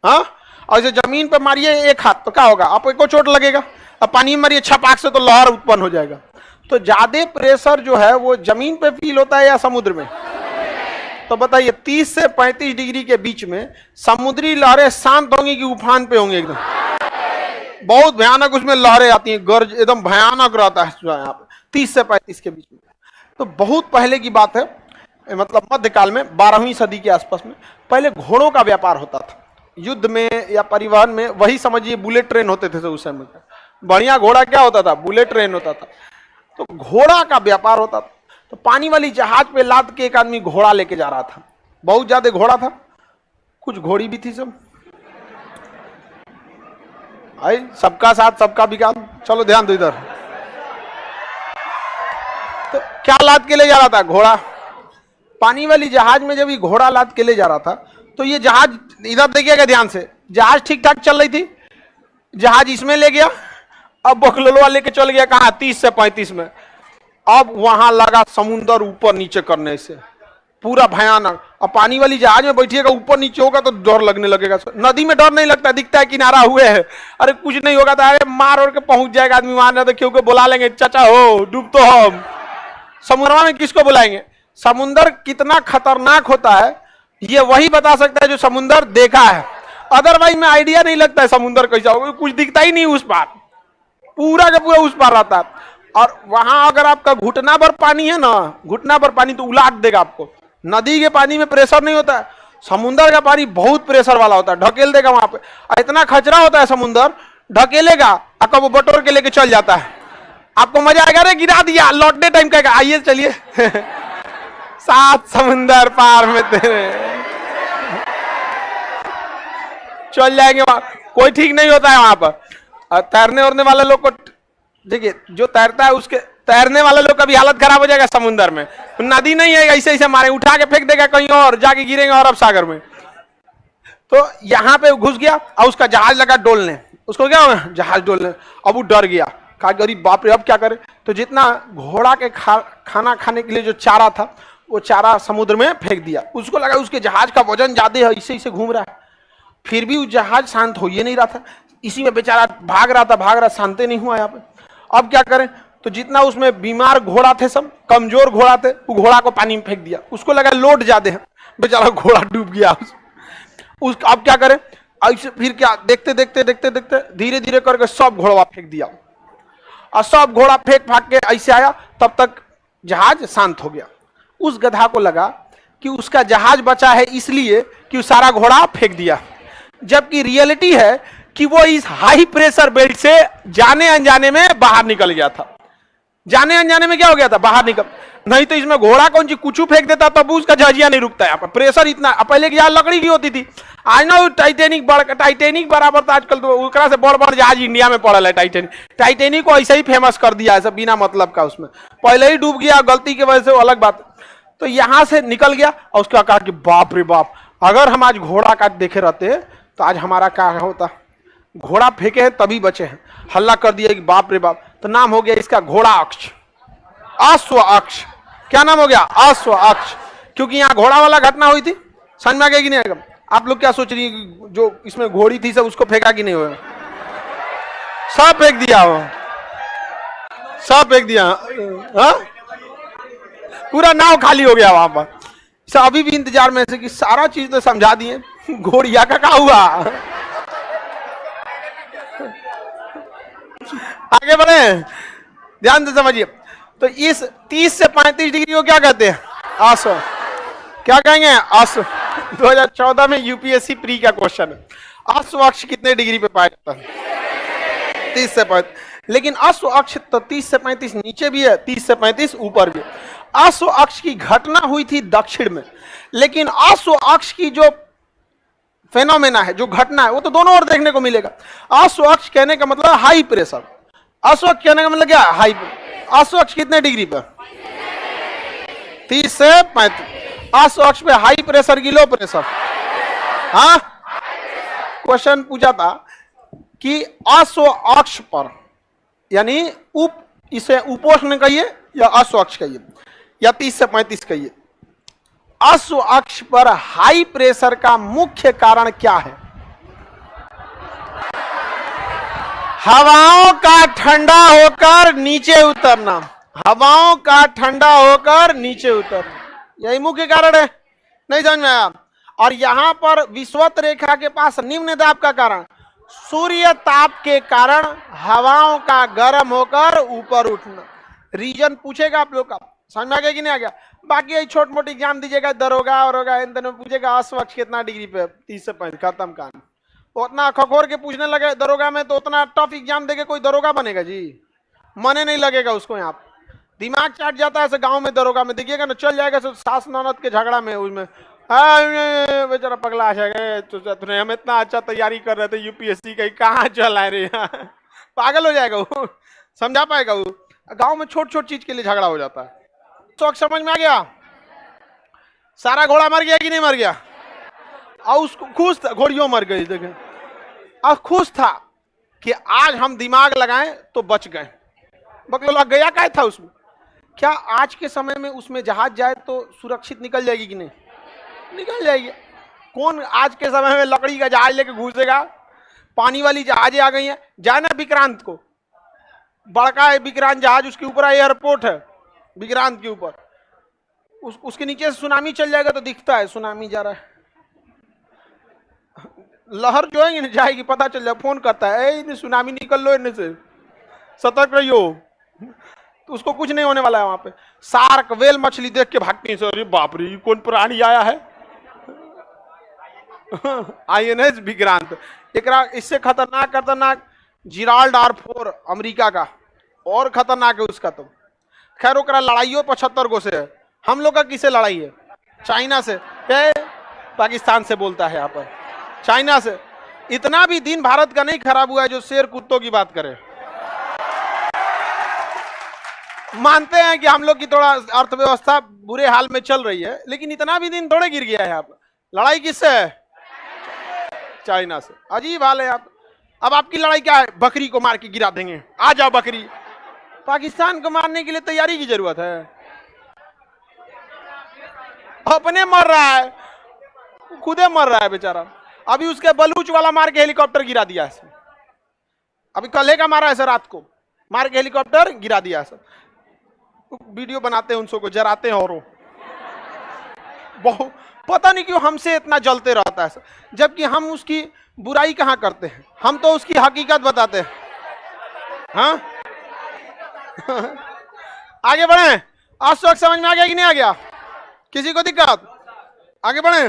हाँ, और इसे जमीन पे मारिए एक हाथ तो क्या होगा, आपको चोट लगेगा। अब पानी में मारिए छपाक से तो लहर उत्पन्न हो जाएगा। तो ज्यादा प्रेशर जो है वो जमीन पे फील होता है या समुद्र में? तो बताइए 30 से 35 डिग्री के बीच में समुद्री लहरें शांत होंगी कि उफान पे होंगी? एकदम बहुत भयानक उसमें लहरें आती हैं, गर्ज एकदम भयानक रहता है यहाँ पे 30 से 35 के बीच में। तो बहुत पहले की बात है, मतलब मध्यकाल में 12वीं सदी के आसपास में पहले घोड़ों का व्यापार होता था युद्ध में या परिवहन में। वही समझिए बुलेट ट्रेन होते थे उस समय। बढ़िया घोड़ा क्या होता था? बुलेट ट्रेन होता था। तो घोड़ा का व्यापार होता था। तो पानी वाली जहाज पे लाद के एक आदमी घोड़ा लेके जा रहा था। बहुत ज्यादा घोड़ा था, कुछ घोड़ी भी थी सब। आई सबका साथ सबका विकास। चलो ध्यान दो इधर। तो क्या लाद के ले जा रहा था? घोड़ा। पानी वाली जहाज में जब ये घोड़ा लाद के ले जा रहा था तो ये जहाज, इधर देखिएगा ध्यान से, जहाज ठीक ठाक चल रही थी, जहाज इसमें ले गया। अब बकलोलवा लेके चल गया कहां? 30 से 35 में। अब वहां लगा समुंदर ऊपर नीचे करने से, पूरा भयानक। अब पानी वाली जहाज में बैठिएगा, ऊपर नीचे होगा तो डर लगने लगेगा। नदी में डर नहीं लगता, दिखता है किनारा हुए है, अरे कुछ नहीं होगा, तो अरे मार और के पहुंच जाएगा आदमी वहां। ना तो क्योंकि बुला लेंगे, चाचा हो डूब तो हम। समुद्र में किसको बुलाएंगे? समुंदर कितना खतरनाक होता है ये वही बता सकता है जो समुंदर देखा है। अदरवाइज में आइडिया नहीं लगता है समुंदर कैसा होगा, कुछ दिखता ही नहीं उस पार, पूरा का पूरा उस पार रहता है। और वहां अगर आपका घुटना भर पानी है ना, घुटना भर पानी, तो उलाट देगा आपको। नदी के पानी में प्रेशर नहीं होता है, समुंदर का पानी बहुत प्रेशर वाला होता है, ढकेल देगा वहां पे। इतना खचरा होता है समुंदर, ढकेलेगा आपका, वो बटोर के लेके चल जाता है। आपको मजा आएगा, रे गिरा दिया, लौटने टाइम कहेगा आइए चलिए 7 समुंदर पार में तेरे चल जाएंगे वहां। कोई ठीक नहीं होता है वहां पर। तैरने उड़ने वाले लोग को देखिए, जो तैरता है उसके, तैरने वाले लोग का भी हालत खराब हो जाएगा समुंदर में। नदी नहीं है, ऐसे ऐसे मारे, उठा के फेंक देगा कहीं और, जाके गिरेंगे अरब सागर में। तो यहाँ पे घुस गया और उसका जहाज लगा डोलने। उसको क्या हुआ? जहाज डोलने। अब वो डर गया, कहा गरीब बाप रे अब क्या करे। तो जितना घोड़ा के खाना खाने के लिए जो चारा था वो चारा समुद्र में फेंक दिया। उसको लगा उसके जहाज का वजन ज्यादा है, इससे इसे घूम रहा है। फिर भी वो जहाज शांत हो ये नहीं रहा था, इसी में बेचारा भाग रहा, शांत नहीं हुआ यहाँ पे। अब क्या करें? तो जितना उसमें बीमार घोड़ा थे, सब कमजोर घोड़ा थे, वो घोड़ा को पानी में फेंक दिया। उसको लगा लोड ज्यादा है, बेचारा घोड़ा डूब गया। अब क्या करें? ऐसे फिर क्या, देखते देखते धीरे धीरे करके सब घोड़ा फेंक दिया, और सब घोड़ा फेंक फाक के ऐसे आया, तब तक जहाज शांत हो गया। उस गधा को लगा कि उसका जहाज बचा है इसलिए कि सारा घोड़ा फेंक दिया, जबकि रियलिटी है कि वो इस हाई प्रेशर बेल्ट से जाने अनजाने में बाहर निकल गया था। जाने अनजाने में क्या हो गया था? बाहर निकल। नहीं तो इसमें घोड़ा कौन सी कुछ फेंक देता तब उसका जहाजिया नहीं रुकता है। यहाँ पर प्रेशर इतना, पहले की लकड़ी की होती थी, आज ना टाइटेनिक बराबर था आजकल। तो उसका से बड़ बड़ जहाज इंडिया में पड़ल है टाइटेनिक को ऐसे ही फेमस कर दिया है सब बिना मतलब का। उसमें पहले ही डूब गया गलती की वजह से, अलग बात। तो यहां से निकल गया और उसका कहा कि बाप रे बाप, अगर हम आज घोड़ा का देखे रहते तो आज हमारा क्या होता। घोड़ा फेंके हैं तभी बचे हैं। हल्ला कर दिया कि बाप रे बाप। तो नाम हो गया इसका घोड़ा अक्ष, अश्व अक्ष। क्या नाम हो गया? अश्व अक्ष, क्योंकि यहाँ घोड़ा वाला घटना हुई थी। समझ में आ गया कि नहीं? आप लोग क्या सोच रही है, जो इसमें घोड़ी थी सब उसको फेंका कि नहीं हुआ? सब फेंक दिया, हो सब फेंक दिया। हा? पूरा नाव खाली हो गया वहां पर। अभी भी इंतजार में से कि सारा चीज तो समझा दिए, घोड़िया का क्या हुआ। आगे बढ़े, ध्यान से समझिए। तो इस 30 से 35 डिग्री को क्या कहते हैं? अश्व। क्या कहेंगे? अश्व। 2014 में यूपीएससी प्री का क्वेश्चन है। अश्व अक्ष कितने डिग्री पे पाया जाता है? 30 से 35। लेकिन अश्व अक्ष तो 30 से 35 नीचे भी है, 30 से 35 ऊपर भी। अश्व अक्ष की घटना हुई थी दक्षिण में, लेकिन अश्व अक्ष की जो फेनोमेना है, जो घटना है, वो तो दोनों ओर देखने को मिलेगा। अश्व अक्ष कहने का मतलब हाई प्रेशर। अश्व अक्ष कहने का मतलब क्या? हाई। अश्व अक्ष कितने डिग्री पर? 30 से 35। अश्व अक्ष पे हाई प्रेशर की लो प्रेशर। हाँ, क्वेश्चन पूछा था कि अश्व अक्ष पर, यानी इसे उपोष्ण कहिए या अश्व अक्ष कहिए या 30 से 35 कहिए, अश्व अक्ष पर हाई प्रेशर का मुख्य कारण क्या है? हवाओं का ठंडा होकर नीचे उतरना, हवाओं का ठंडा होकर नीचे उतरना, यही मुख्य कारण है। नहीं समझ में आया? और यहां पर विषुवत रेखा के पास निम्न दाब का कारण सूर्य ताप के कारण हवाओं का गर्म होकर ऊपर उठना। रीजन पूछेगा आप लोग का, समझ में आ गया कि नहीं आ गया? बाकी यही छोट मोटी एग्जाम दीजिएगा, दरोगा और होगा इन दोनों पूछेगा अस्वच्छ कितना डिग्री पे, 30 से 35, खत्म काम। उतना खखोर के पूछने लगे दरोगा में तो उतना टफ एग्जाम देके कोई दरोगा बनेगा जी? मने नहीं लगेगा उसको, यहाँ दिमाग चाट जाता है। ऐसे गांव में दरोगा में देखिएगा ना, चल जाएगा सास ननद के झगड़ा में, उसमें बेचारा पगला जाएगा। तो हम इतना अच्छा तैयारी कर रहे थे यूपीएससी का, कहाँ चल आए रे पागल हो जाएगा वो, समझा पाएगा वो? गांव में छोट छोट चीज के लिए झगड़ा हो जाता है। तो समझ में आ गया? सारा घोड़ा मर गया कि नहीं मर गया? और उसको खुश था, घोड़ियों मर गई देखे, और खुश था कि आज हम दिमाग लगाएं तो बच गए। बकलोला गया क्या था उसमें? क्या आज के समय में उसमें जहाज जाए तो सुरक्षित निकल जाएगी कि नहीं? निकल जाएगी। कौन आज के समय में लकड़ी का जहाज लेके घुसेगा? पानी वाली जहाजें आ गई हैं। जाए ना विक्रांत को, बड़का है विक्रांत जहाज, उसके ऊपर एयरपोर्ट है विक्रांत के ऊपर, उसके नीचे से सुनामी चल जाएगा तो दिखता है सुनामी जा रहा है। लहर जो है जाएगी, पता चल जाए, फोन करता है सुनामी निकल लो इनमें से, सतर्क रहियो। तो उसको कुछ नहीं होने वाला है। वहां पे शार्क वेल मछली देख के भागती है, अरे बाप रे कौन प्राणी आया है आईएनएस विक्रांत। इससे खतरनाक जिराल्ड R4 अमेरिका का, और खतरनाक है उसका। तो खैर ओकरा लड़ाइयों 75 गो से है। हम लोग का किसे लड़ाई है? चाइना से। पाकिस्तान से बोलता है यहाँ पर, चाइना से। इतना भी दिन भारत का नहीं खराब हुआ है जो शेर कुत्तों की बात करे। मानते हैं कि हम लोग की थोड़ा अर्थव्यवस्था बुरे हाल में चल रही है, लेकिन इतना भी दिन थोड़े गिर गया है। यहाँ पर लड़ाई किससे है? चाइना से। अजीब हाल है। आप अब आपकी लड़ाई क्या है? बकरी को मार के गिरा देंगे, आ जाओ बकरी। पाकिस्तान को मारने के लिए तैयारी की जरूरत है? अपने मर रहा है, खुदे मर रहा है बेचारा। अभी उसके बलूच वाला मार के हेलीकॉप्टर गिरा दिया है। अभी कल का मारा है, रात को मार के हेलीकॉप्टर गिरा दिया है। वीडियो बनाते हैं उन सबको जराते हैं, और बहुत पता नहीं क्यों हमसे इतना जलते रहता है, जबकि हम उसकी बुराई कहाँ करते हैं, हम तो उसकी हकीकत बताते हैं। हाँ आगे बढ़े। आज समझ में आ गया कि नहीं आ गया? किसी को दिक्कत? आगे बढ़े।